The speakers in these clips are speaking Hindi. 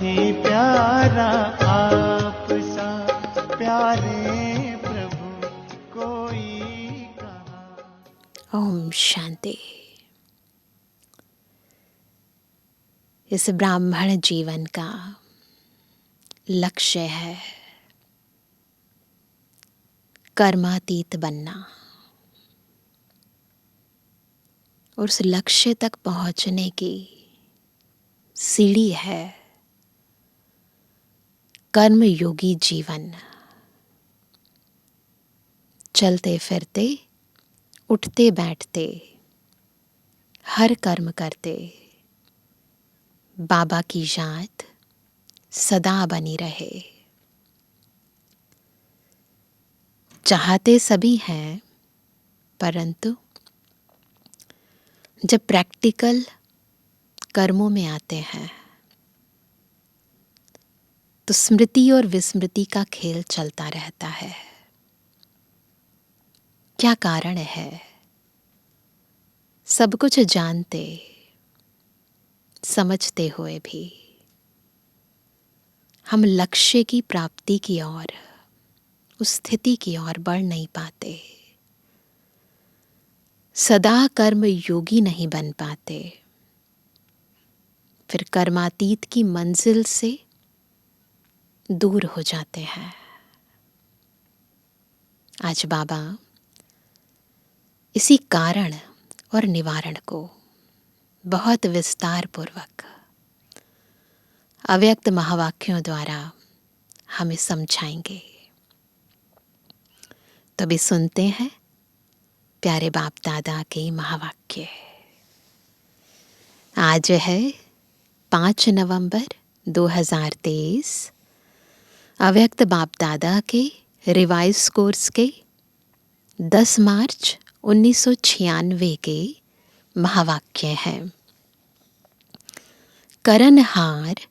ही प्यारा आप सा प्यारे प्रभु कोई कहाँ। ओम शांति। इस ब्राह्मण जीवन का लक्ष्य है कर्मातीत बनना, और उस लक्ष्य तक पहुंचने की सीढ़ी है कर्म योगी जीवन। चलते फिरते, उठते बैठते, हर कर्म करते बाबा की याद सदा बनी रहे। चाहते सभी हैं, परंतु जब प्रैक्टिकल कर्मों में आते हैं तो स्मृति और विस्मृति का खेल चलता रहता है। क्या कारण है? सब कुछ जानते समझते हुए भी हम लक्ष्य की प्राप्ति की ओर, उस स्थिति की ओर बढ़ नहीं पाते, सदा कर्म योगी नहीं बन पाते, फिर कर्मातीत की मंजिल से दूर हो जाते हैं। आज बाबा इसी कारण और निवारण को बहुत विस्तार पूर्वक अव्यक्त महावाक्यों द्वारा हमें समझाएंगे। तो भी सुनते हैं प्यारे बाप दादा के महावाक्य। आज है 5 नवंबर 2023, अव्यक्त बाप दादा के रिवाइज कोर्स के 10 मार्च 1996 के महावाक्य हैं। करनहार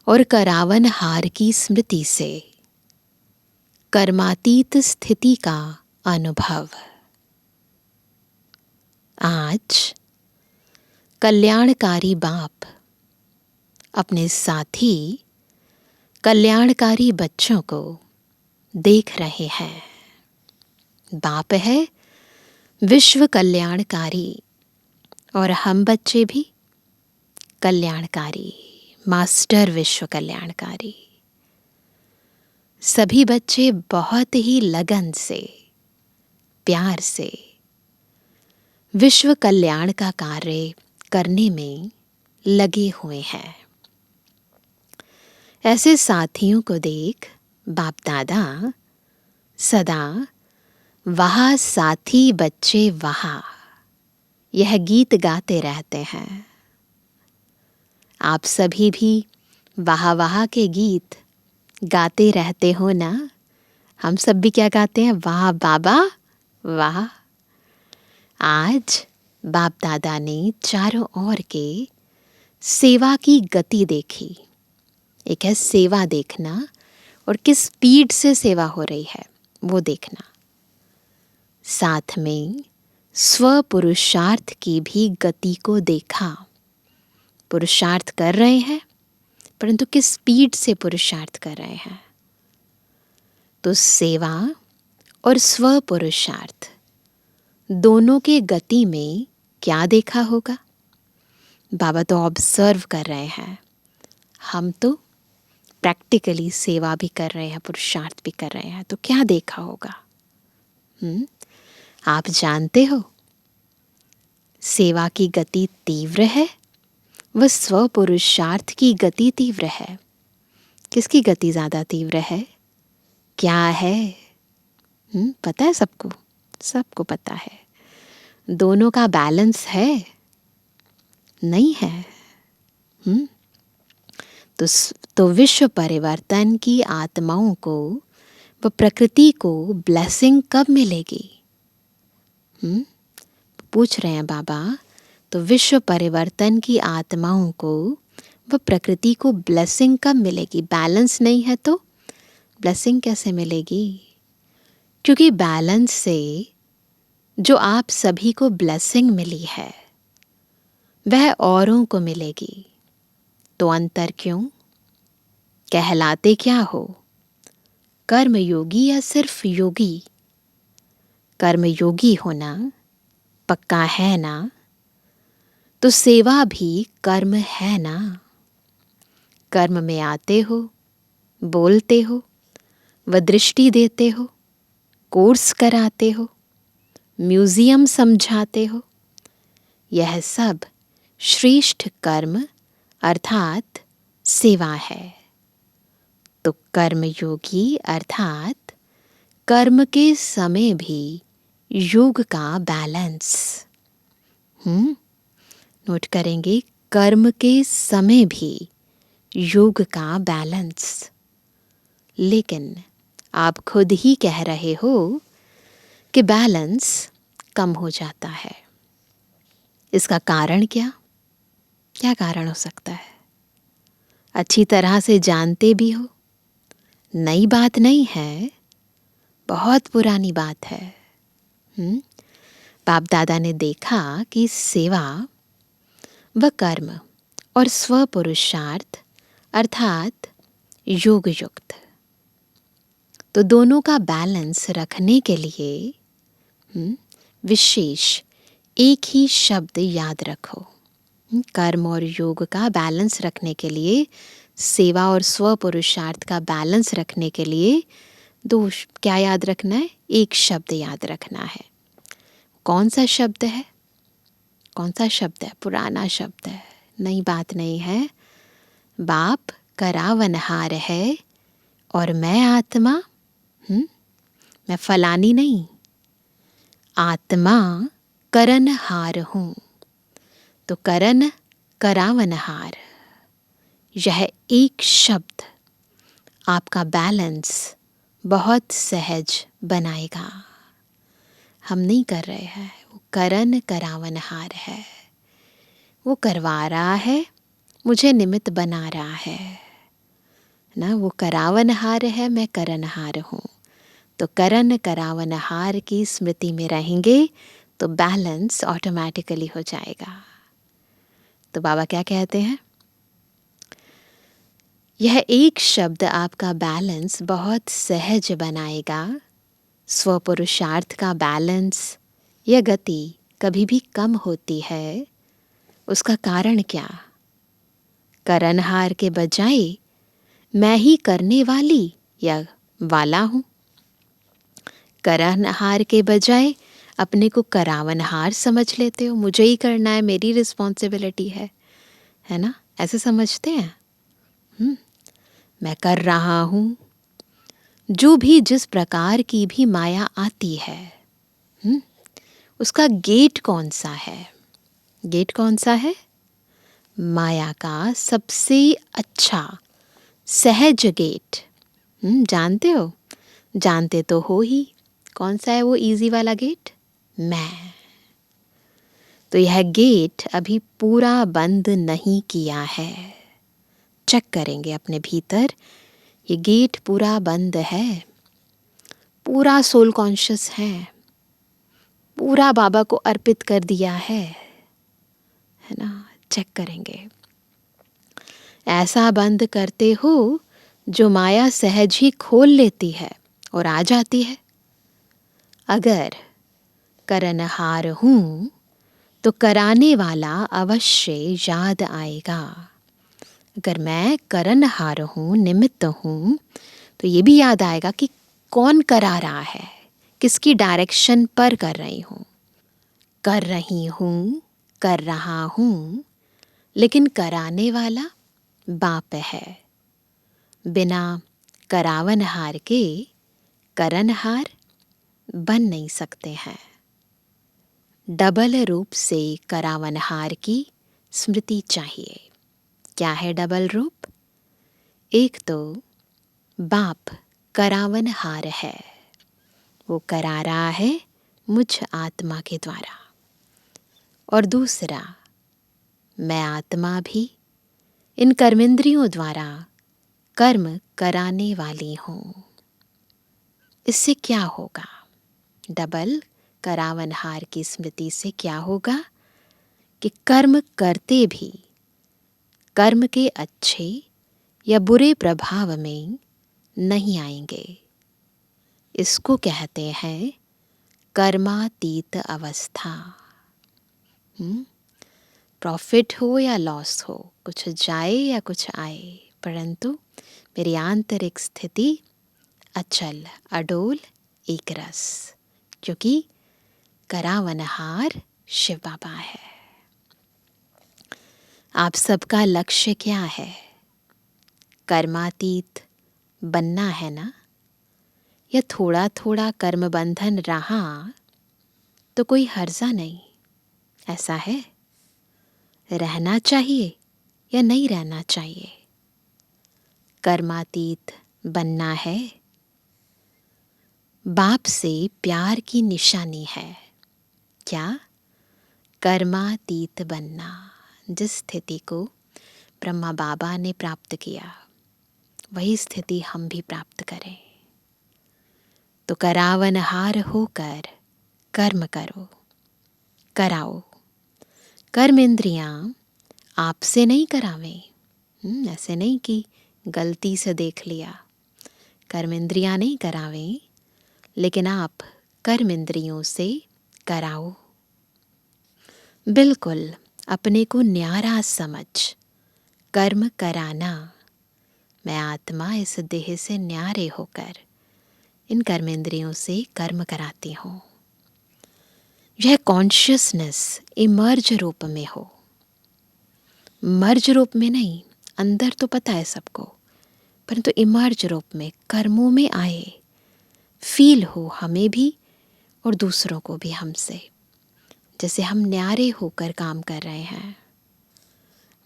और करावनहार की स्मृति से कर्मातीत स्थिति का अनुभव। आज कल्याणकारी बाप अपने साथी कल्याणकारी बच्चों को देख रहे हैं। बाप है विश्व कल्याणकारी और हम बच्चे भी कल्याणकारी, मास्टर विश्व कल्याणकारी। सभी बच्चे बहुत ही लगन से, प्यार से विश्व कल्याण का कार्य करने में लगे हुए हैं। ऐसे साथियों को देख बाप दादा सदा वहाँ साथी बच्चे वहाँ यह गीत गाते रहते हैं। आप सभी भी वाह वाह के गीत गाते रहते हो ना? हम सब भी क्या गाते हैं? वाह बाबा वाह। आज बाप दादा ने चारों ओर के सेवा की गति देखी। एक है सेवा देखना, और किस स्पीड से सेवा हो रही है वो देखना। साथ में स्व पुरुषार्थ की भी गति को देखा। पुरुषार्थ कर रहे हैं, परंतु किस स्पीड से पुरुषार्थ कर रहे हैं। तो सेवा और स्व पुरुषार्थ दोनों के गति में क्या देखा होगा? बाबा तो ऑब्जर्व कर रहे हैं, हम तो प्रैक्टिकली सेवा भी कर रहे हैं, पुरुषार्थ भी कर रहे हैं। तो क्या देखा होगा? आप जानते हो, सेवा की गति तीव्र है, वह स्व पुरुषार्थ की गति तीव्र है। किसकी गति ज्यादा तीव्र है? क्या है? पता है सबको? सबको पता है। दोनों का बैलेंस है? नहीं है। तो विश्व परिवर्तन की आत्माओं को, व प्रकृति को ब्लेसिंग कब मिलेगी? पूछ रहे हैं बाबा। तो विश्व परिवर्तन की आत्माओं को व प्रकृति को ब्लेसिंग कब मिलेगी? बैलेंस नहीं है तो ब्लेसिंग कैसे मिलेगी? क्योंकि बैलेंस से जो आप सभी को ब्लेसिंग मिली है वह औरों को मिलेगी। तो अंतर क्यों? कहलाते क्या हो, कर्मयोगी या सिर्फ योगी? कर्मयोगी होना पक्का है ना, तो सेवा भी कर्म है ना। कर्म में आते हो, बोलते हो, व दृष्टि देते हो, कोर्स कराते हो, म्यूजियम समझाते हो, यह सब श्रेष्ठ कर्म अर्थात सेवा है। तो कर्मयोगी अर्थात कर्म के समय भी योग का बैलेंस। नोट करेंगे, कर्म के समय भी योग का बैलेंस। लेकिन आप खुद ही कह रहे हो कि बैलेंस कम हो जाता है। इसका कारण क्या क्या कारण हो सकता है? अच्छी तरह से जानते भी हो, नई बात नहीं है, बहुत पुरानी बात है। बाप दादा ने देखा कि सेवा व कर्म और स्व पुरुषार्थ अर्थात योग युक्त, तो दोनों का बैलेंस रखने के लिए विशेष एक ही शब्द याद रखो। कर्म और योग का बैलेंस रखने के लिए, सेवा और स्व पुरुषार्थ का बैलेंस रखने के लिए क्या याद रखना है? एक शब्द याद रखना है। कौन सा शब्द है? कौन सा शब्द है? पुराना शब्द है, नई बात नहीं है। बाप करावनहार है और मैं आत्मा, मैं फलानी नहीं, आत्मा करनहार हूं। तो करन करावनहार, यह एक शब्द आपका बैलेंस बहुत सहज बनाएगा। हम नहीं कर रहे हैं, वो करन करावनहार है, वो करवा रहा है, मुझे निमित्त बना रहा है ना। वो करावनहार है, मैं करनहार हूँ। तो करन करावनहार की स्मृति में रहेंगे तो बैलेंस ऑटोमेटिकली हो जाएगा। तो बाबा क्या कहते हैं? यह एक शब्द आपका बैलेंस बहुत सहज बनाएगा। स्वपुरुषार्थ का बैलेंस या गति कभी भी कम होती है, उसका कारण क्या? करनहार के बजाय मैं ही करने वाली या वाला हूं। करनहार के बजाय अपने को करावनहार समझ लेते हो, मुझे ही करना है, मेरी रिस्पॉन्सिबिलिटी है ना, ऐसे समझते हैं। मैं कर रहा हूं। जो भी जिस प्रकार की भी माया आती है, उसका गेट कौन सा है? गेट कौन सा है? माया का सबसे अच्छा सहज गेट, जानते हो? जानते तो हो ही। कौन सा है वो इजी वाला गेट? मैं। तो यह गेट अभी पूरा बंद नहीं किया है। चेक करेंगे अपने भीतर, ये गेट पूरा बंद है, पूरा सोल कॉन्शियस है, पूरा बाबा को अर्पित कर दिया है ना। चेक करेंगे। ऐसा बंद करते हो जो माया सहज ही खोल लेती है और आ जाती है। अगर करनहार हूं तो कराने वाला अवश्य याद आएगा। अगर मैं करनहार हूं, निमित्त हूं, तो ये भी याद आएगा कि कौन करा रहा है, किसकी डायरेक्शन पर कर रही हूं। कर रही हूं, कर रहा हूं, लेकिन कराने वाला बाप है। बिना करावनहार के करनहार बन नहीं सकते हैं। डबल रूप से करावनहार की स्मृति चाहिए। क्या है डबल रूप? एक तो बाप करावनहार है, वो करा रहा है मुझ आत्मा के द्वारा, और दूसरा मैं आत्मा भी इन कर्मेंद्रियों द्वारा कर्म कराने वाली हूं। इससे क्या होगा? डबल करावनहार की स्मृति से क्या होगा कि कर्म करते भी कर्म के अच्छे या बुरे प्रभाव में नहीं आएंगे। इसको कहते हैं कर्मातीत अवस्था। प्रॉफिट हो या लॉस हो, कुछ जाए या कुछ आए, परंतु मेरी आंतरिक स्थिति अचल, अडोल, एक रस, क्योंकि करावनहार शिव बाबा है। आप सबका लक्ष्य क्या है? कर्मातीत बनना है ना? या थोड़ा थोड़ा कर्म बंधन रहा तो कोई हर्जा नहीं, ऐसा है? रहना चाहिए या नहीं रहना चाहिए? कर्मातीत बनना है। बाप से प्यार की निशानी है क्या? कर्मातीत बनना। जिस स्थिति को ब्रह्मा बाबा ने प्राप्त किया, वही स्थिति हम भी प्राप्त करें। तो करावनहार होकर कर्म करो, कराओ। कर्म इंद्रियां आपसे नहीं करावें। ऐसे नहीं कि गलती से देख लिया। कर्म इंद्रियां नहीं करावें, लेकिन आप कर्म इंद्रियों से कराओ। बिल्कुल अपने को न्यारा समझ कर्म कराना। मैं आत्मा इस देह से न्यारे होकर इन कर्मेंद्रियों से कर्म कराती हूँ। यह कॉन्शियसनेस इमर्ज रूप में हो, मर्ज रूप में नहीं। अंदर तो पता है सबको, परंतु इमर्ज रूप में कर्मों में आए, फील हो हमें भी और दूसरों को भी हमसे, जैसे हम न्यारे होकर काम कर रहे हैं।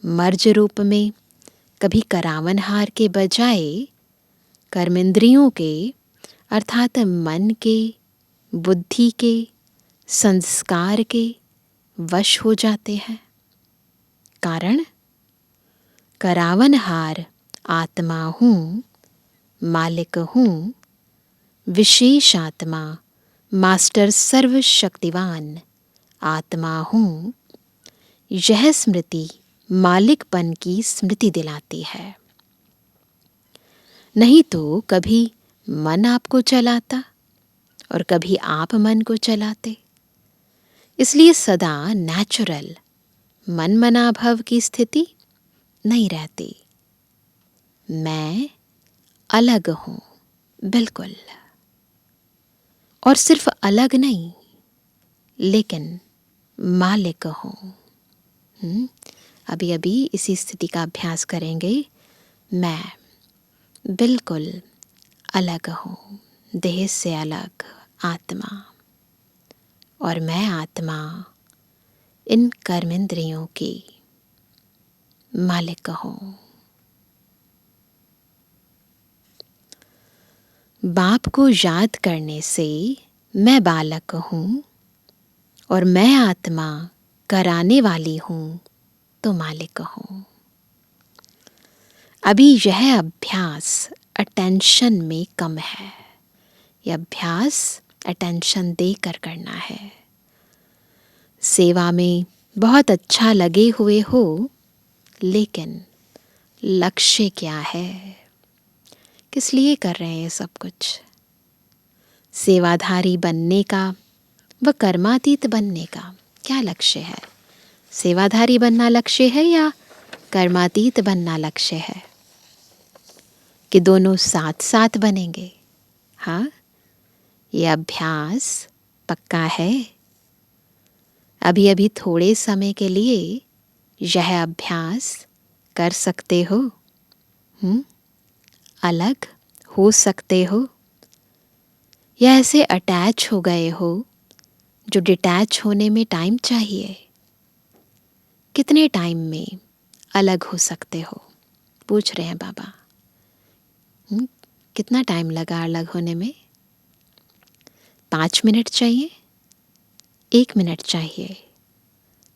मर्ज रूप में कभी करावनहार के बजाय कर्मेंद्रियों के, अर्थात मन के, बुद्धि के, संस्कार के वश हो जाते हैं। कारण करावनहार आत्मा हूँ, मालिक हूँ, विशेष आत्मा, मास्टर सर्वशक्तिवान आत्मा हूँ। यह स्मृति मालिकपन की स्मृति दिलाती है। नहीं तो कभी मन आपको चलाता और कभी आप मन को चलाते। इसलिए सदा नेचुरल मन मनाभव की स्थिति नहीं रहती। मैं अलग हूँ, बिल्कुल। और सिर्फ अलग नहीं, लेकिन मालिक हूँ। अभी अभी इसी स्थिति का अभ्यास करेंगे। मैं बिल्कुल अलग हूँ, देह से अलग आत्मा, और मैं आत्मा इन कर्मेंद्रियों की मालिक हूँ। बाप को याद करने से मैं बालक हूँ और मैं आत्मा कराने वाली हूँ तो मालिक हूँ। अभी यह अभ्यास अटेंशन में कम है। यह अभ्यास अटेंशन देकर करना है। सेवा में बहुत अच्छा लगे हुए हो, लेकिन लक्ष्य क्या है? किस लिए कर रहे हैं सब कुछ? सेवाधारी बनने का व कर्मातीत बनने का क्या लक्ष्य है? सेवाधारी बनना लक्ष्य है या कर्मातीत बनना लक्ष्य है? कि दोनों साथ साथ बनेंगे? हाँ, ये अभ्यास पक्का है। अभी अभी थोड़े समय के लिए यह अभ्यास कर सकते हो। अलग हो सकते हो, या ऐसे अटैच हो गए हो जो डिटैच होने में टाइम चाहिए। कितने टाइम में अलग हो सकते हो? पूछ रहे हैं बाबा। कितना टाइम लगा अलग होने में? 5 मिनट चाहिए? 1 मिनट चाहिए?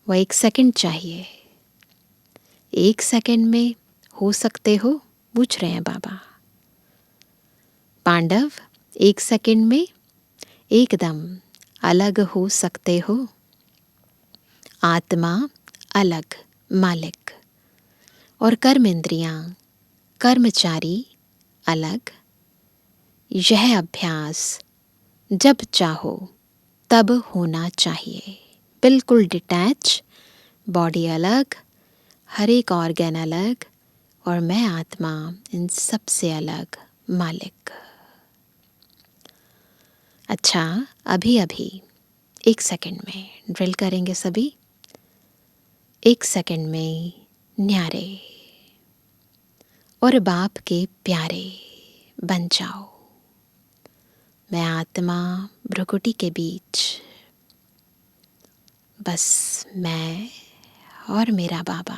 व 1 सेकंड चाहिए? 1 सेकंड में हो सकते हो? पूछ रहे हैं बाबा। पांडव 1 सेकंड में एकदम अलग हो सकते हो? आत्मा अलग, मालिक, और कर्म इंद्रियां कर्मचारी अलग। यह अभ्यास जब चाहो तब होना चाहिए। बिल्कुल डिटैच, बॉडी अलग, हर एक ऑर्गन अलग, और मैं आत्मा इन सब से अलग मालिक। अच्छा, अभी अभी 1 सेकंड में ड्रिल करेंगे सभी। 1 सेकंड में न्यारे और बाप के प्यारे बन जाओ। मैं आत्मा भ्रुकुटी के बीच, बस मैं और मेरा बाबा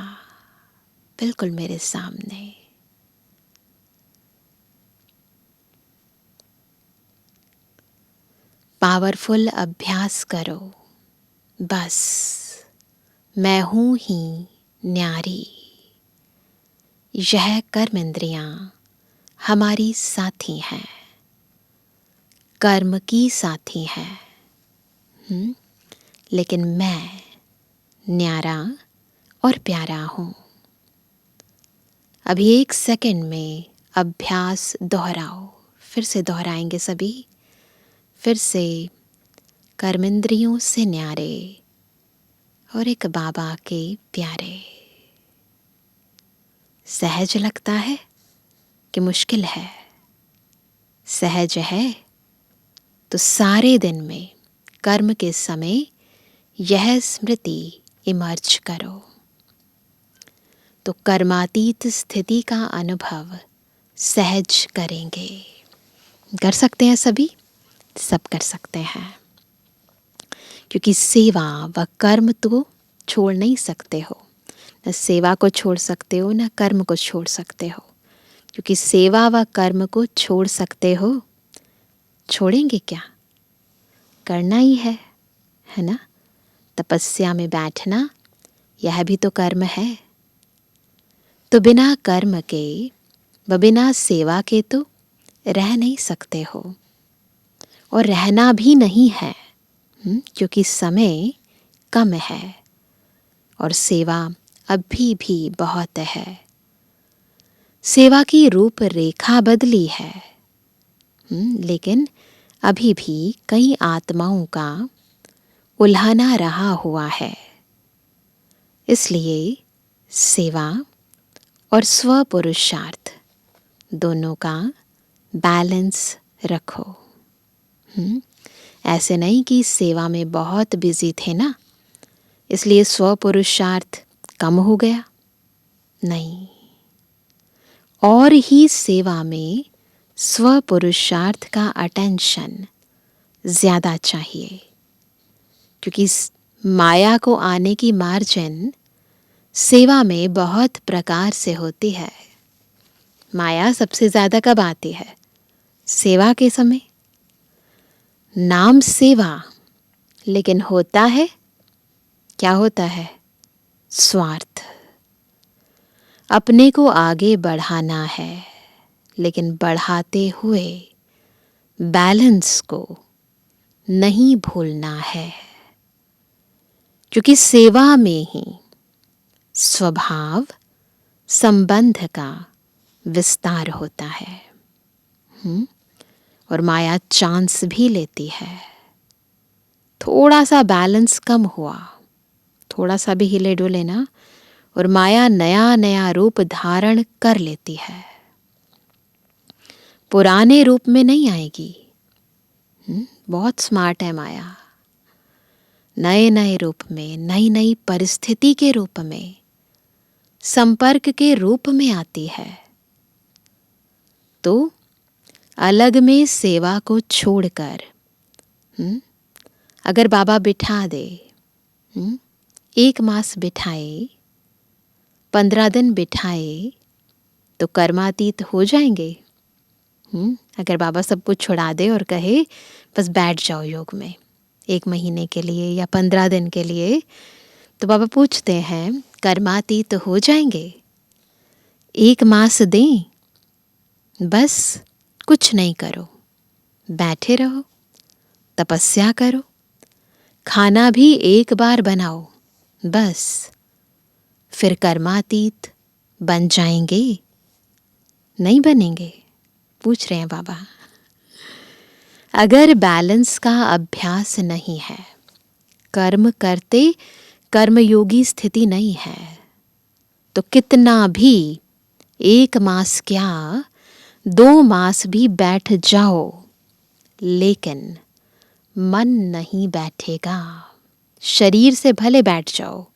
बिल्कुल मेरे सामने। पावरफुल अभ्यास करो। बस मैं हूँ ही न्यारी। यह कर्म इंद्रियां हमारी साथी हैं, कर्म की साथी हैं। लेकिन मैं न्यारा और प्यारा हूँ। अभी 1 सेकंड में अभ्यास दोहराओ। फिर से दोहराएंगे सभी। फिर से कर्मेंद्रियों से न्यारे और एक बाबा के प्यारे। सहज लगता है कि मुश्किल है? सहज है तो सारे दिन में कर्म के समय यह स्मृति इमर्ज करो, तो कर्मातीत स्थिति का अनुभव सहज करेंगे। कर सकते हैं सभी? सब कर सकते हैं, क्योंकि सेवा व कर्म तो छोड़ नहीं सकते हो। न सेवा को छोड़ सकते हो, न कर्म को छोड़ सकते हो। क्योंकि सेवा व कर्म को छोड़ सकते हो, छोड़ेंगे क्या? करना ही है ना? तपस्या में बैठना, यह भी तो कर्म है। तो बिना कर्म के व बिना सेवा के तो रह नहीं सकते हो, और रहना भी नहीं है, क्योंकि समय कम है और सेवा अभी भी बहुत है। सेवा की रूप रेखा बदली है, लेकिन अभी भी कई आत्माओं का उल्हाना रहा हुआ है। इसलिए सेवा और स्व पुरुषार्थ दोनों का बैलेंस रखो। ऐसे नहीं कि सेवा में बहुत बिजी थे ना, इसलिए स्व पुरुषार्थ कम हो गया। नहीं, और ही सेवा में स्व पुरुषार्थ का अटेंशन ज्यादा चाहिए, क्योंकि माया को आने की मार्जिन सेवा में बहुत प्रकार से होती है। माया सबसे ज्यादा कब आती है? सेवा के समय। नाम सेवा, लेकिन होता है क्या? होता है स्वार्थ। अपने को आगे बढ़ाना है, लेकिन बढ़ाते हुए बैलेंस को नहीं भूलना है, क्योंकि सेवा में ही स्वभाव संबंध का विस्तार होता है। और माया चांस भी लेती है। थोड़ा सा बैलेंस कम हुआ, थोड़ा सा भी हिले डुले ना, और माया नया नया रूप धारण कर लेती है। पुराने रूप में नहीं आएगी। बहुत स्मार्ट है माया। नए नए रूप में, नई नई परिस्थिति के रूप में, संपर्क के रूप में आती है। तो अलग में सेवा को छोड़कर अगर बाबा बिठा दे, 1 मास बिठाए, 15 दिन बिठाए, तो कर्मातीत हो जाएंगे। अगर बाबा सब कुछ छुड़ा दे और कहे बस बैठ जाओ योग में 1 महीने के लिए या 15 दिन के लिए, तो बाबा पूछते हैं कर्मातीत हो जाएंगे? 1 मास दें, बस कुछ नहीं करो, बैठे रहो, तपस्या करो, खाना भी 1 बार बनाओ, बस फिर कर्मातीत बन जाएंगे। नहीं बनेंगे? पूछ रहे हैं बाबा। अगर बैलेंस का अभ्यास नहीं है, कर्म करते कर्मयोगी स्थिति नहीं है, तो कितना भी 1 मास क्या 2 मास भी बैठ जाओ, लेकिन मन नहीं बैठेगा। शरीर से भले बैठ जाओ,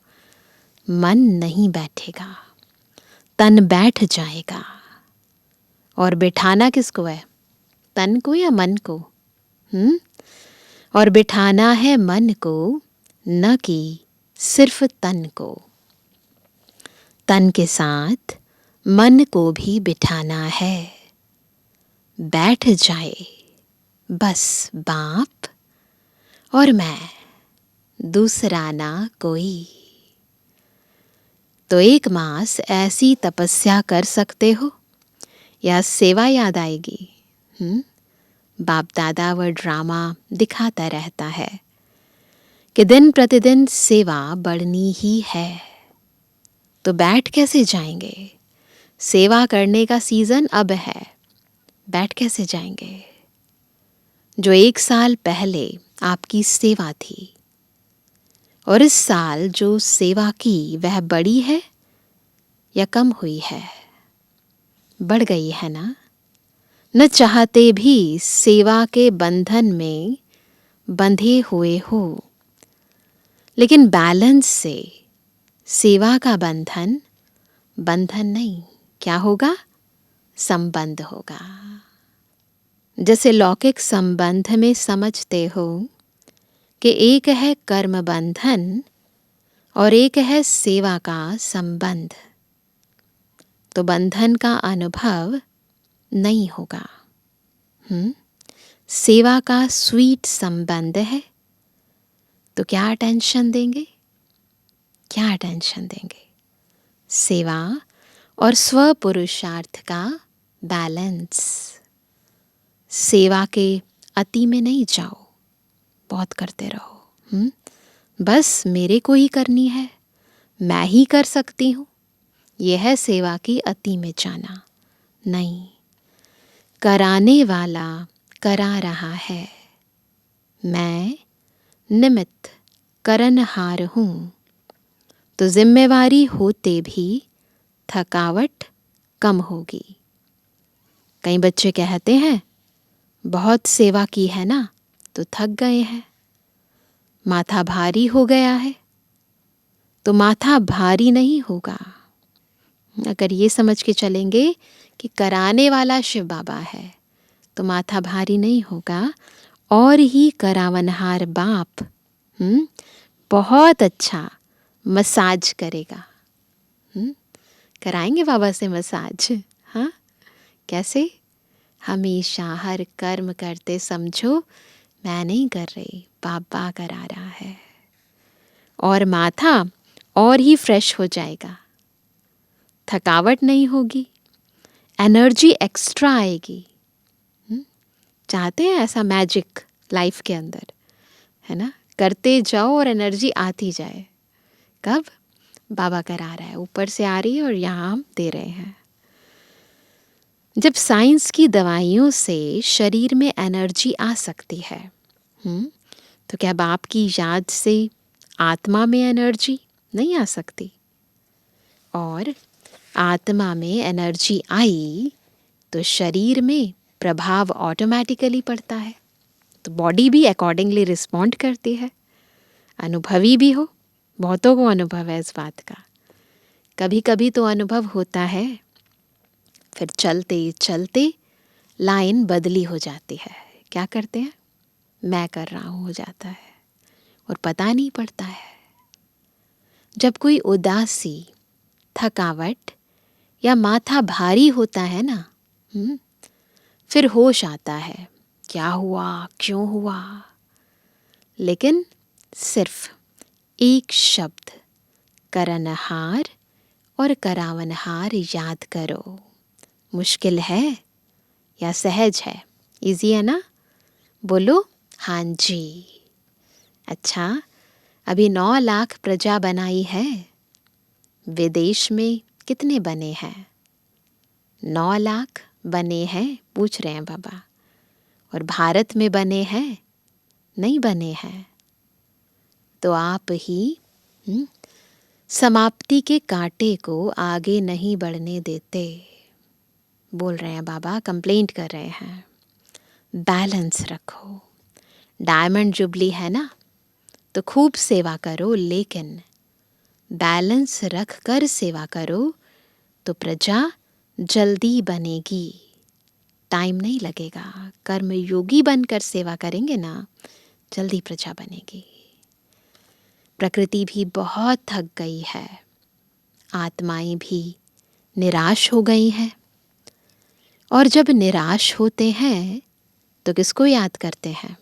मन नहीं बैठेगा, तन बैठ जाएगा। और बिठाना किसको है? तन को या मन को? और बिठाना है मन को, न कि सिर्फ तन को। तन के साथ मन को भी बिठाना है। बैठ जाए बस बाप और मैं, दूसरा ना कोई। तो 1 मास ऐसी तपस्या कर सकते हो, या सेवा याद आएगी? बाप दादा वह ड्रामा दिखाता रहता है कि दिन प्रतिदिन सेवा बढ़नी ही है। तो बैठ कैसे जाएंगे? सेवा करने का सीजन अब है, बैठ कैसे जाएंगे? जो 1 साल पहले आपकी सेवा थी, और इस साल जो सेवा की वह बड़ी है या कम हुई है? बढ़ गई है ना? न चाहते भी सेवा के बंधन में बंधे हुए हो, लेकिन बैलेंस से सेवा का बंधन बंधन नहीं, क्या होगा? संबंध होगा। जैसे लौकिक संबंध में समझते हो कि एक है कर्म बंधन और एक है सेवा का संबंध, तो बंधन का अनुभव नहीं होगा। सेवा का स्वीट संबंध है, तो क्या टेंशन देंगे? क्या टेंशन देंगे? सेवा और स्व पुरुषार्थ का बैलेंस। सेवा के अति में नहीं जाओ, बहुत करते रहो। बस मेरे को ही करनी है, मैं ही कर सकती हूँ, यह है सेवा की अति में जाना। नहीं, कराने वाला करा रहा है, मैं निमित्त करनहार हूँ। तो जिम्मेवारी होते भी थकावट कम होगी। कई बच्चे कहते हैं बहुत सेवा की है ना, तो थक गए हैं, माथा भारी हो गया है। तो माथा भारी नहीं होगा अगर ये समझ के चलेंगे कि कराने वाला शिव बाबा है, तो माथा भारी नहीं होगा। और ही करावनहार बाप बहुत अच्छा मसाज करेगा। कराएंगे बाबा से मसाज। हाँ, कैसे? हमेशा हर कर्म करते समझो मैं नहीं कर रही, बाबा करा रहा है। और माथा और ही फ्रेश हो जाएगा, थकावट नहीं होगी, एनर्जी एक्स्ट्रा आएगी। चाहते हैं ऐसा मैजिक लाइफ के अंदर, है ना? करते जाओ और एनर्जी आती जाए। कब? बाबा करा रहा है, ऊपर से आ रही है और यहाँ हम दे रहे हैं। जब साइंस की दवाइयों से शरीर में एनर्जी आ सकती है, तो क्या बाप की याद से आत्मा में एनर्जी नहीं आ सकती? और आत्मा में एनर्जी आई तो शरीर में प्रभाव ऑटोमेटिकली पड़ता है, तो बॉडी भी अकॉर्डिंगली रिस्पॉन्ड करती है। अनुभवी भी हो, बहुतों को अनुभव है इस बात का। कभी कभी तो अनुभव होता है, फिर चलते चलते लाइन बदली हो जाती है। क्या करते हैं? मैं कर रहा हूँ हो जाता है और पता नहीं पड़ता है। जब कोई उदासी, थकावट या माथा भारी होता है ना, फिर होश आता है, क्या हुआ, क्यों हुआ। लेकिन सिर्फ एक शब्द करनहार और करावनहार याद करो। मुश्किल है या सहज है? इजी है ना? बोलो हाँ जी। अच्छा, अभी 9 लाख प्रजा बनाई है, विदेश में कितने बने हैं? 9 लाख बने हैं, पूछ रहे हैं बाबा, और भारत में बने हैं, नहीं बने हैं। तो आप ही समाप्ति के कांटे को आगे नहीं बढ़ने देते। बोल रहे हैं बाबा, कंप्लेंट कर रहे हैं, बैलेंस रखो। डायमंड जुबली है ना, तो खूब सेवा करो, लेकिन बैलेंस रख कर सेवा करो तो प्रजा जल्दी बनेगी, टाइम नहीं लगेगा। कर्म योगी बनकर सेवा करेंगे ना, जल्दी प्रजा बनेगी। प्रकृति भी बहुत थक गई है, आत्माएं भी निराश हो गई हैं। और जब निराश होते हैं तो किसको याद करते हैं?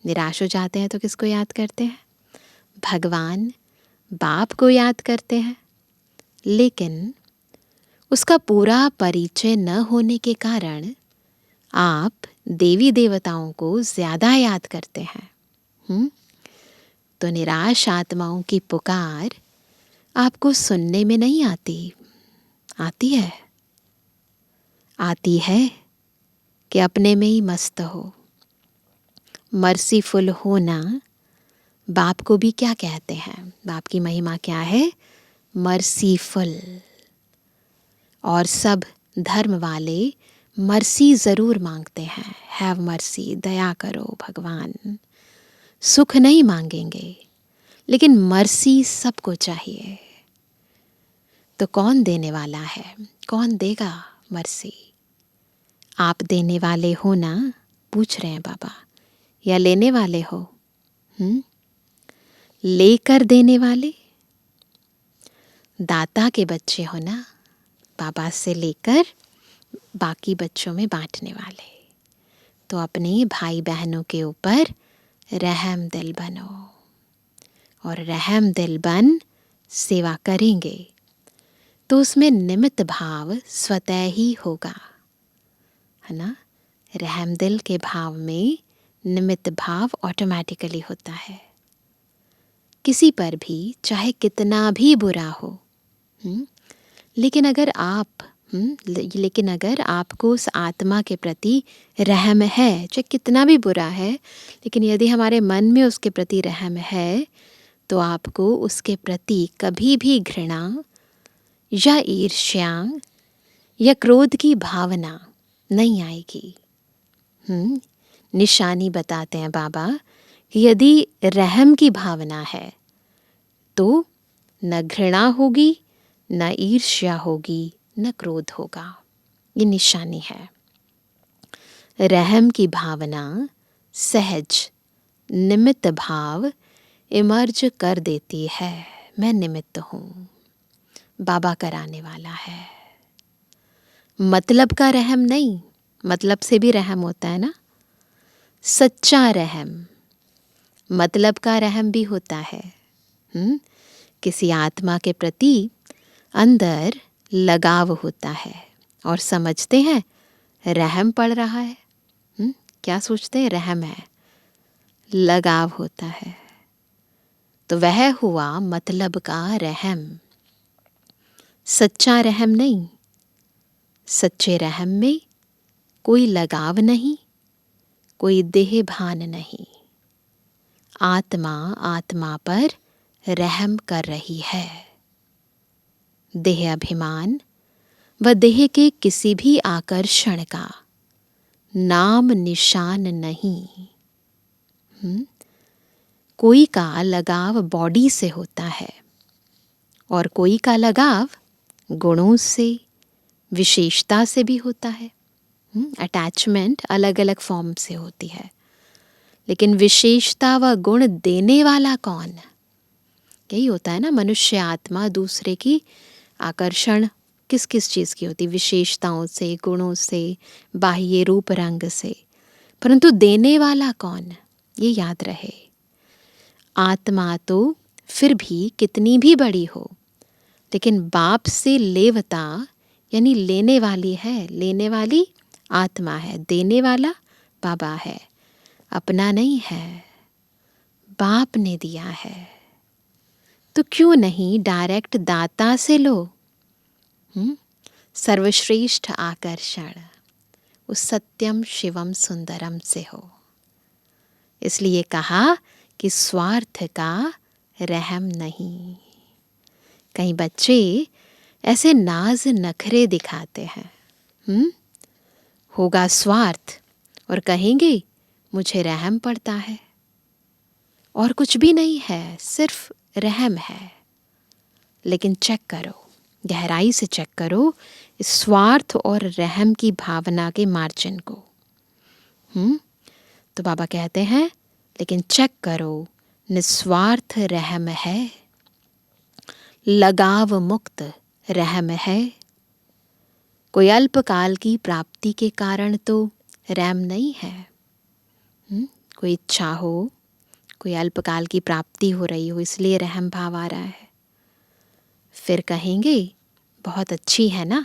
निराश हो जाते हैं तो किसको याद करते हैं? भगवान बाप को याद करते हैं। लेकिन उसका पूरा परिचय न होने के कारण आप देवी देवताओं को ज़्यादा याद करते हैं। तो निराश आत्माओं की पुकार आपको सुनने में नहीं आती, आती है। आती है कि अपने में ही मस्त हो। मर्सीफुल होना बाप को भी क्या कहते हैं? बाप की महिमा क्या है? मर्सीफुल। और सब धर्म वाले मर्सी ज़रूर मांगते हैं, हैव मर्सी, दया करो भगवान। सुख नहीं मांगेंगे, लेकिन मर्सी सबको चाहिए। तो कौन देने वाला है? कौन देगा मर्सी? आप देने वाले हो ना, पूछ रहे हैं बाबा, या लेने वाले हो? लेकर देने वाले? दाता के बच्चे हो ना, बाबा से लेकर बाकी बच्चों में बांटने वाले। तो अपने भाई बहनों के ऊपर रहम दिल बनो, और रहम दिल बन सेवा करेंगे तो उसमें निमित्त भाव स्वतः ही होगा, है ना। रहम दिल के भाव में निमित्त भाव ऑटोमेटिकली होता है। किसी पर भी चाहे कितना भी बुरा हो, लेकिन अगर आपको उस आत्मा के प्रति रहम है, चाहे कितना भी बुरा है, लेकिन यदि हमारे मन में उसके प्रति रहम है, तो आपको उसके प्रति कभी भी घृणा या ईर्ष्या या क्रोध की भावना नहीं आएगी। निशानी बताते हैं बाबा कि यदि रहम की भावना है तो न घृणा होगी, न ईर्ष्या होगी, न क्रोध होगा। ये निशानी है। रहम की भावना सहज निमित्त भाव इमर्ज कर देती है। मैं निमित्त हूँ, बाबा कराने वाला है। मतलब का रहम नहीं, मतलब से भी रहम होता है ना। सच्चा रहम, मतलब का रहम भी होता है। किसी आत्मा के प्रति अंदर लगाव होता है और समझते हैं रहम पड़ रहा है। क्या सोचते हैं? रहम है, लगाव होता है। तो वह हुआ मतलब का रहम, सच्चा रहम नहीं। सच्चे रहम में कोई लगाव नहीं, कोई देह भान नहीं। आत्मा आत्मा पर रहम कर रही है। देह अभिमान व देह के किसी भी आकर्षण का नाम निशान नहीं। कोई का लगाव बॉडी से होता है और कोई का लगाव गुणों से, विशेषता से भी होता है। अटैचमेंट अलग अलग फॉर्म से होती है, लेकिन विशेषता व गुण देने वाला कौन? यही होता है ना, मनुष्य आत्मा दूसरे की आकर्षण किस किस चीज़ की होती? विशेषताओं से, गुणों से, बाह्य रूप रंग से। परंतु देने वाला कौन? ये याद रहे। आत्मा तो फिर भी कितनी भी बड़ी हो, लेकिन बाप से लेवता यानी लेने वाली है। लेने वाली आत्मा है, देने वाला बाबा है। अपना नहीं है, बाप ने दिया है। तो क्यों नहीं डायरेक्ट दाता से लो? सर्वश्रेष्ठ आकर्षण उस सत्यम शिवम सुंदरम से हो। इसलिए कहा कि स्वार्थ का रहम नहीं। कई बच्चे ऐसे नाज नखरे दिखाते हैं, होगा स्वार्थ और कहेंगे मुझे रहम पड़ता है, और कुछ भी नहीं है, सिर्फ रहम है। लेकिन चेक करो, गहराई से चेक करो इस स्वार्थ और रहम की भावना के मार्जिन को। तो बाबा कहते हैं लेकिन चेक करो, निस्वार्थ रहम है, लगाव मुक्त रहम है। कोई अल्पकाल की प्राप्ति के कारण तो रहम नहीं है। कोई इच्छा हो, कोई अल्पकाल की प्राप्ति हो रही हो, इसलिए रहम भाव आ रहा है। फिर कहेंगे बहुत अच्छी है ना,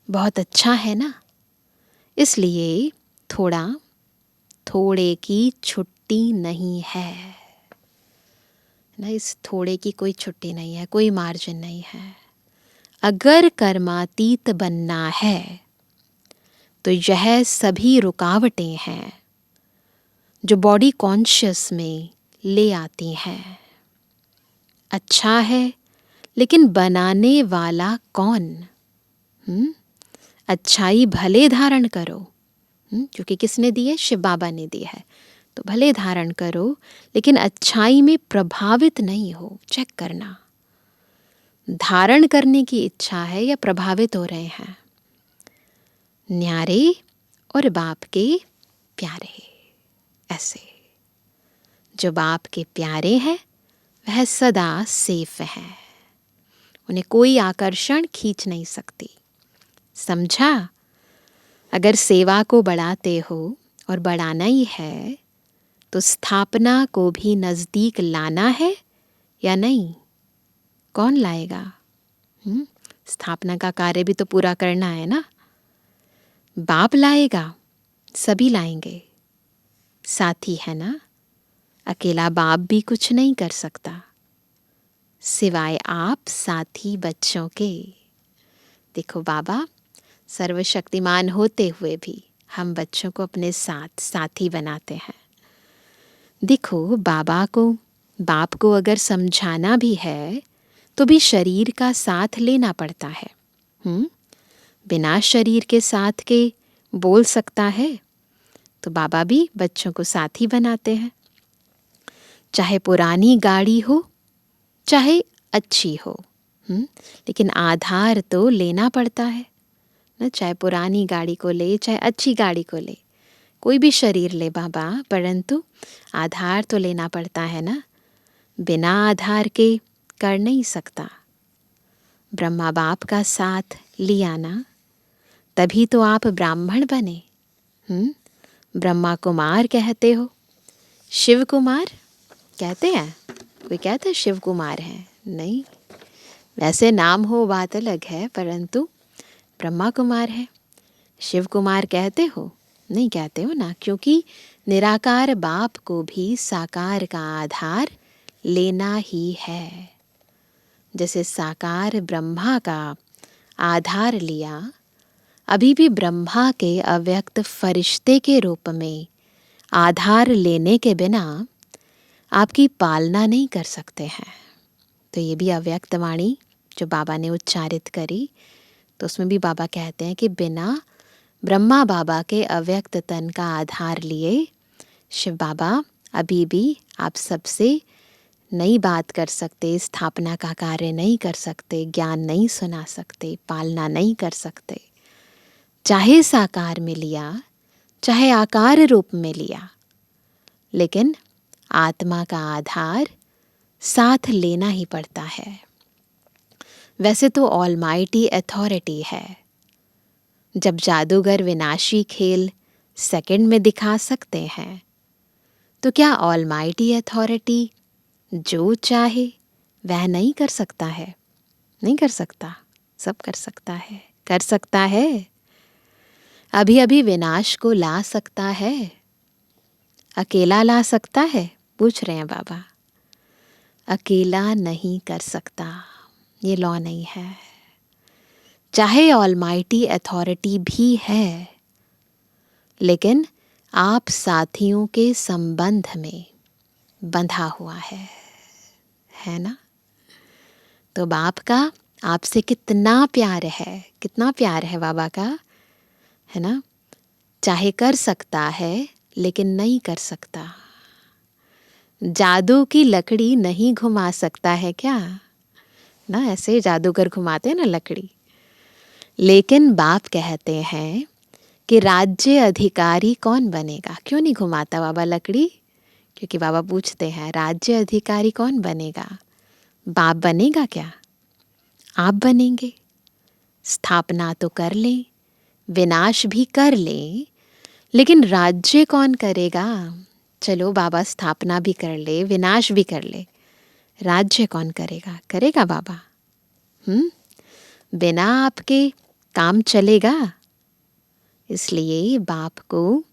बहुत अच्छा है ना, इसलिए थोड़े की छुट्टी नहीं है ना। इस थोड़े की कोई छुट्टी नहीं है, कोई मार्जिन नहीं है। अगर कर्मातीत बनना है तो यह सभी रुकावटें हैं जो बॉडी कॉन्शियस में ले आती हैं। अच्छा है, लेकिन बनाने वाला कौन? अच्छाई भले धारण करो, क्योंकि किसने दी है? शिव बाबा ने दी है, तो भले धारण करो, लेकिन अच्छाई में प्रभावित नहीं हो। चेक करना, धारण करने की इच्छा है या प्रभावित हो रहे हैं। न्यारे और बाप के प्यारे, ऐसे जो बाप के प्यारे हैं वह सदा सेफ है, उन्हें कोई आकर्षण खींच नहीं सकती। समझा? अगर सेवा को बढ़ाते हो और बढ़ाना ही है तो स्थापना को भी नज़दीक लाना है या नहीं? कौन लाएगा? स्थापना का कार्य भी तो पूरा करना है ना। बाप लाएगा, सभी लाएंगे, साथी है ना। अकेला बाप भी कुछ नहीं कर सकता सिवाय आप साथी बच्चों के। देखो बाबा सर्वशक्तिमान होते हुए भी हम बच्चों को अपने साथ साथी बनाते हैं। देखो बाप को अगर समझाना भी है तो भी शरीर का साथ लेना पड़ता है। बिना शरीर के साथ के बोल सकता है, तो बाबा भी बच्चों को साथी बनाते हैं। चाहे पुरानी गाड़ी हो, चाहे अच्छी हो, लेकिन आधार तो लेना पड़ता है ना। चाहे पुरानी गाड़ी को ले, चाहे अच्छी गाड़ी को ले, कोई भी शरीर ले बाबा, परंतु आधार तो लेना पड़ता है ना। बिना आधार के कर नहीं सकता। ब्रह्मा बाप का साथ लिया ना, तभी तो आप ब्राह्मण बने। ब्रह्मा कुमार कहते हो, शिव कुमार कहते हैं? कोई कहता है शिव कुमार है? नहीं, वैसे नाम हो बात अलग है, परंतु ब्रह्मा कुमार है। शिव कुमार कहते हो? नहीं कहते हो ना, क्योंकि निराकार बाप को भी साकार का आधार लेना ही है। जैसे साकार ब्रह्मा का आधार लिया, अभी भी ब्रह्मा के अव्यक्त फरिश्ते के रूप में आधार लेने के बिना आपकी पालना नहीं कर सकते हैं। तो ये भी अव्यक्त वाणी जो बाबा ने उच्चारित करी, तो उसमें भी बाबा कहते हैं कि बिना ब्रह्मा बाबा के अव्यक्त तन का आधार लिए शिव बाबा अभी भी आप सबसे नई बात कर सकते, स्थापना का कार्य नहीं कर सकते, ज्ञान नहीं सुना सकते, पालना नहीं कर सकते। चाहे साकार में लिया, चाहे आकार रूप में लिया, लेकिन आत्मा का आधार साथ लेना ही पड़ता है। वैसे तो ऑलमाइटी अथॉरिटी है। जब जादूगर विनाशी खेल सेकंड में दिखा सकते हैं, तो क्या ऑलमाइटी अथॉरिटी जो चाहे वह नहीं कर सकता है? नहीं कर सकता, सब कर सकता है। कर सकता है, अभी अभी विनाश को ला सकता है। अकेला ला सकता है? पूछ रहे हैं बाबा। अकेला नहीं कर सकता, ये लॉ नहीं है। चाहे ऑलमाइटी अथॉरिटी भी है, लेकिन आप साथियों के संबंध में बंधा हुआ है ना? तो बाप का आपसे कितना प्यार है, कितना प्यार है बाबा का, है ना? चाहे कर सकता है लेकिन नहीं कर सकता। जादू की लकड़ी नहीं घुमा सकता है क्या? ना ऐसे जादूगर घुमाते हैं ना लकड़ी। लेकिन बाप कहते हैं कि राज्य अधिकारी कौन बनेगा? क्यों नहीं घुमाता बाबा लकड़ी? क्योंकि बाबा पूछते हैं राज्य अधिकारी कौन बनेगा? बाप बनेगा क्या? आप बनेंगे। स्थापना तो कर लें, विनाश भी कर लें, लेकिन राज्य कौन करेगा? चलो बाबा स्थापना भी कर ले, विनाश भी कर ले, राज्य कौन करेगा? करेगा बाबा। बिना आपके काम चलेगा? इसलिए बाप को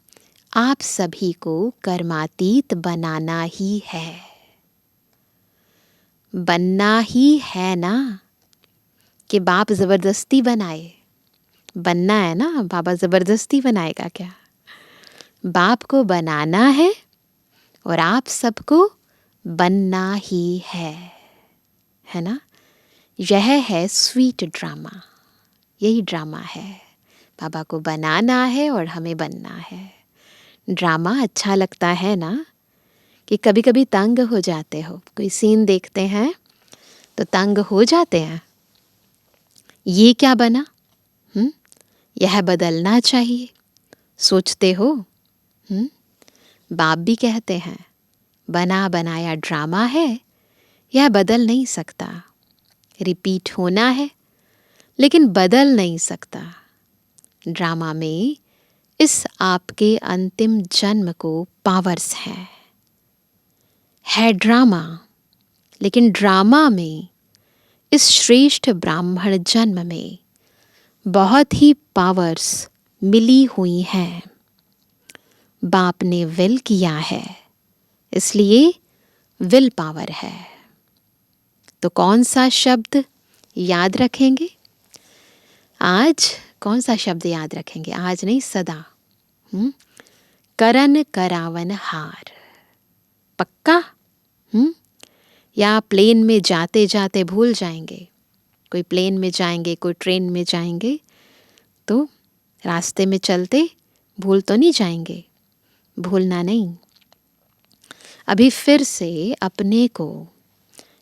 आप सभी को कर्मातीत बनाना ही है, बनना ही है ना, कि बाप जबरदस्ती बनाए। बनना है ना, बाबा जबरदस्ती बनाएगा क्या? बाप को बनाना है और आप सबको बनना ही है ना? यह है स्वीट ड्रामा, यही ड्रामा है। बाबा को बनाना है और हमें बनना है। ड्रामा अच्छा लगता है ना, कि कभी कभी तंग हो जाते हो, कोई सीन देखते हैं तो तंग हो जाते हैं। ये क्या बना? यह बदलना चाहिए, सोचते हो। बाप भी कहते हैं बना बनाया ड्रामा है, यह बदल नहीं सकता। रिपीट होना है लेकिन बदल नहीं सकता। ड्रामा में इस आपके अंतिम जन्म को पावर्स है ड्रामा, लेकिन ड्रामा में इस श्रेष्ठ ब्राह्मण जन्म में बहुत ही पावर्स मिली हुई हैं। बाप ने विल किया है, इसलिए विल पावर है। तो कौन सा शब्द याद रखेंगे आज? कौन सा शब्द याद रखेंगे आज? नहीं, सदा। करन करावन हार। पक्का? या प्लेन में जाते जाते भूल जाएंगे? कोई प्लेन में जाएंगे, कोई ट्रेन में जाएंगे, तो रास्ते में चलते भूल तो नहीं जाएंगे? भूलना नहीं। अभी फिर से अपने को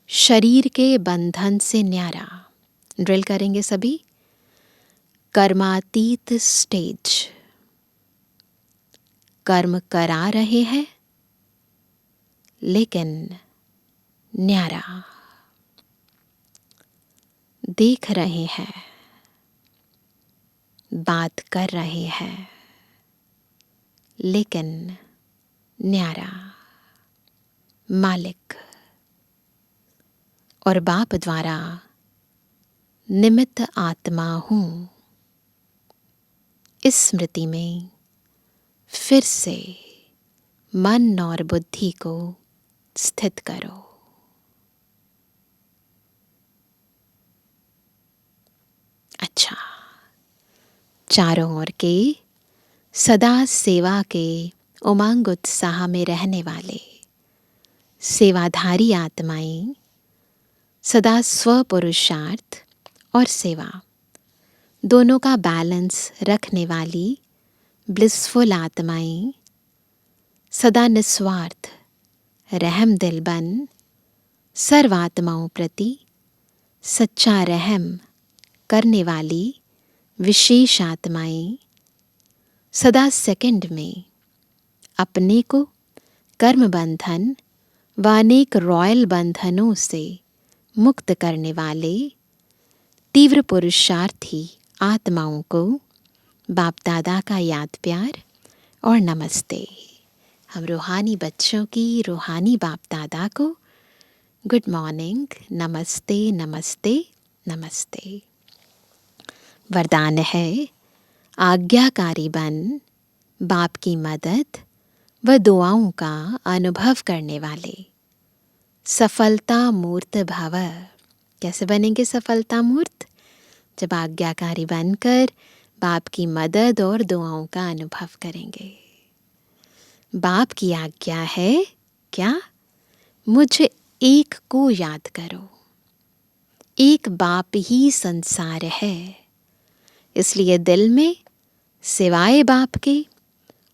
शरीर के बंधन से न्यारा ड्रिल करेंगे सभी। कर्मातीत स्टेज, कर्म करा रहे हैं लेकिन न्यारा, देख रहे हैं, बात कर रहे हैं लेकिन न्यारा, मालिक और बाप द्वारा निमित्त आत्मा हूं। इस स्मृति में फिर से मन और बुद्धि को स्थित करो। अच्छा, चारों ओर के सदा सेवा के उमंग उत्साह में रहने वाले सेवाधारी आत्माएं, सदा स्वपुरुषार्थ और सेवा दोनों का बैलेंस रखने वाली ब्लिसफुल आत्माएं, सदा निस्वार्थ रहम दिल बन सर्वात्माओं प्रति सच्चा रहम करने वाली विशेष आत्माएं, सदा सेकंड में अपने को कर्म बंधन व अनेक रॉयल बंधनों से मुक्त करने वाले तीव्र पुरुषार्थी आत्माओं को बाप दादा का याद प्यार और नमस्ते। हम रूहानी बच्चों की रूहानी बाप दादा को गुड मॉर्निंग, नमस्ते नमस्ते नमस्ते। वरदान है आज्ञाकारी बन बाप की मदद व दुआओं का अनुभव करने वाले सफलता मूर्त भव। कैसे बनेंगे सफलता मूर्त? जब आज्ञाकारी बनकर बाप की मदद और दुआओं का अनुभव करेंगे। बाप की आज्ञा है क्या? मुझ एक को याद करो। एक बाप ही संसार है, इसलिए दिल में सिवाय बाप के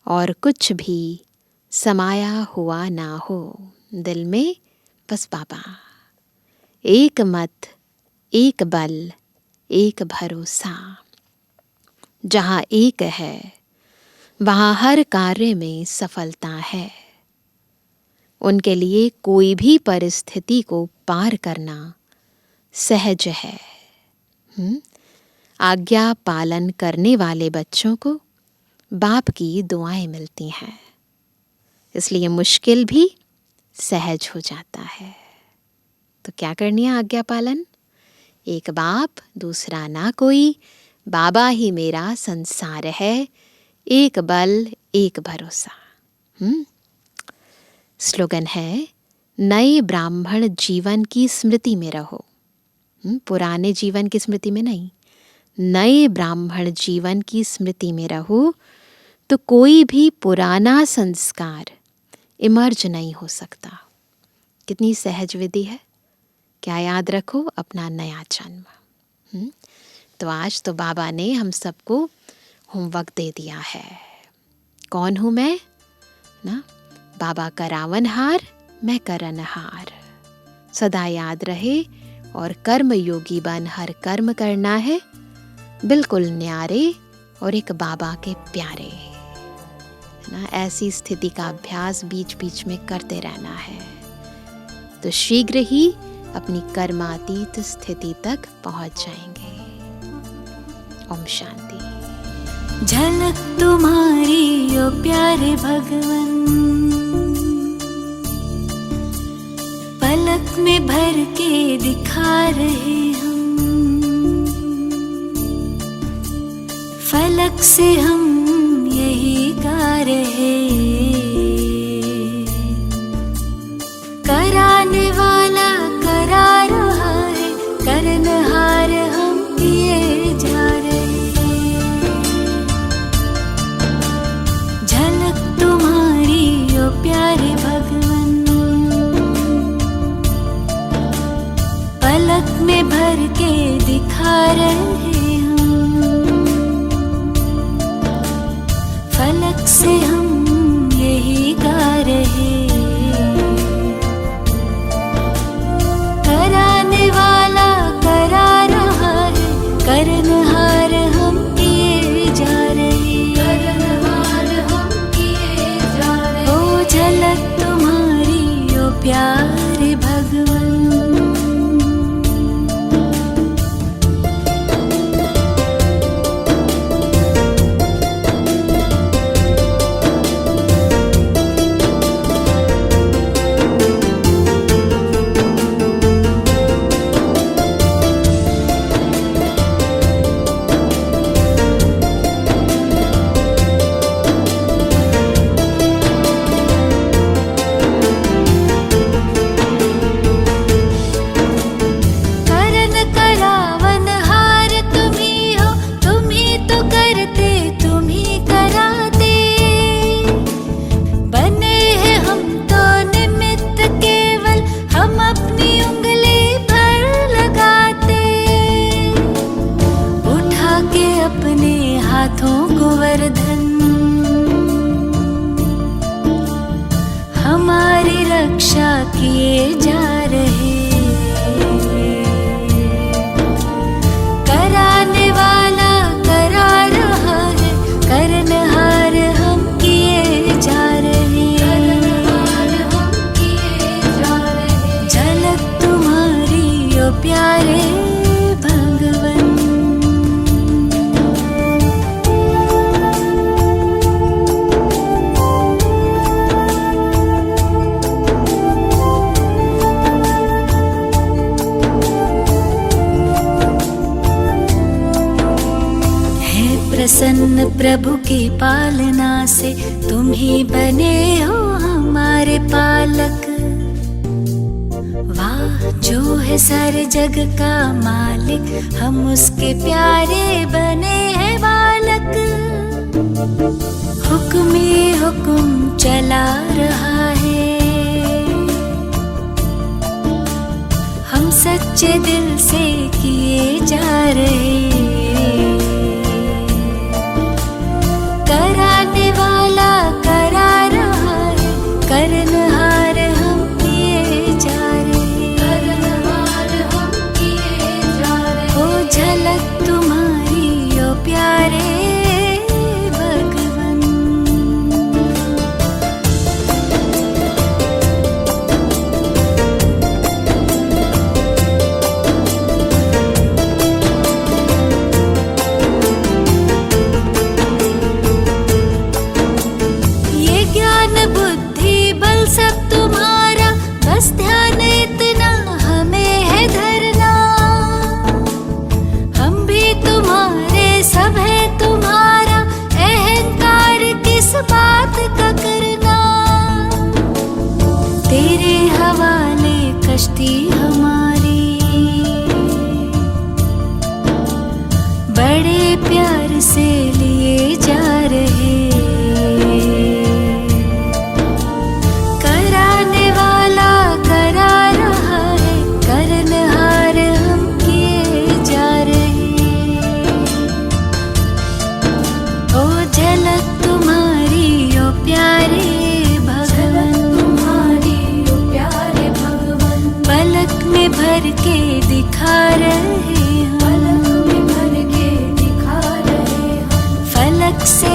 और कुछ भी समाया हुआ ना हो। दिल में बस बाबा। एक मत, एक बल, एक भरोसा। जहाँ एक है वहाँ हर कार्य में सफलता है। उनके लिए कोई भी परिस्थिति को पार करना सहज है। आज्ञा पालन करने वाले बच्चों को बाप की दुआएं मिलती हैं, इसलिए मुश्किल भी सहज हो जाता है। तो क्या करनी है आज्ञा पालन? एक बाप, दूसरा ना कोई, बाबा ही मेरा संसार है, एक बल, एक भरोसा। स्लोगन है, नए ब्राह्मण जीवन की स्मृति में रहो। पुराने जीवन की स्मृति में नहीं, नए ब्राह्मण जीवन की स्मृति में रहो, तो कोई भी पुराना संस्कार इमर्ज नहीं हो सकता। कितनी सहज विधि है। क्या याद रखो? अपना नया जन्म। तो आज तो बाबा ने हम सबको होमवर्क दे दिया है। कौन हूँ मैं? ना, बाबा करावनहार, मैं करनहार। सदा याद रहे और कर्म योगी बन हर कर्म करना है, बिल्कुल न्यारे और एक बाबा के प्यारे। ना, ऐसी स्थिति का अभ्यास बीच बीच में करते रहना है, तो शीघ्र ही अपनी कर्मातीत स्थिति तक पहुंच जाएंगे। ओम शांति। झलक तुम्हारी ओ प्यारे भगवन, पलक में भर के दिखा रहे हम, फलक से हम यही गा रहे, कराने वाला करा रहा है, करनहार हम किए जा रहे। झलक तुम्हारी ओ प्यारे भगवन, पलक में भर के दिखा रहे हम, फलक से हम यही गा रहे, कराने वाला करा रहा है, करनहार हम किए जा रहे, करनहार हम किए जा रहे। ओ झलक तुम्हारी ओ प्यारे भगवन। हमारी रक्षा किए जा रहे, कराने वाला करा रहा है, करनहार हम किए जा रहे, करनहार हम किए जा रहे। झलक तुम्हारी ओ प्यारे भगवन। प्रसन्न प्रभु की पालना से तुम ही बने हो हमारे पालक। वाह जो है सारे जग का मालिक, हम उसके प्यारे बने हैं बालक। हुक्म ही हुक्म चला रहा है, हम सच्चे दिल से किए जा रहे। कराने वाला करा रहा है, करनहार हम किए जा रहे। करनहार हम किए जा रहे। ओ झलक तुम्हारी ओ प्यारे भगवन। ये ज्ञान बुद्धि बल सब तुम्हारा, बस ध्यान इतना हमें है धरना। हम भी तुम्हारे सब है तुम्हारा, अहंकार किस बात का करना। तेरे हवाले कश्ती हमारी, बड़े प्यार से लिए जा रहे। कराने वाला करा रहा है, करनहार हम किए जा रहे। ओ झलक तुम्हारी ओ प्यारे भगवन। तुम्हारी ओ प्यारे भगवन। पलक में भर के दिखा रहे हम, पलक में भर के दिखा रहे हम। फलक से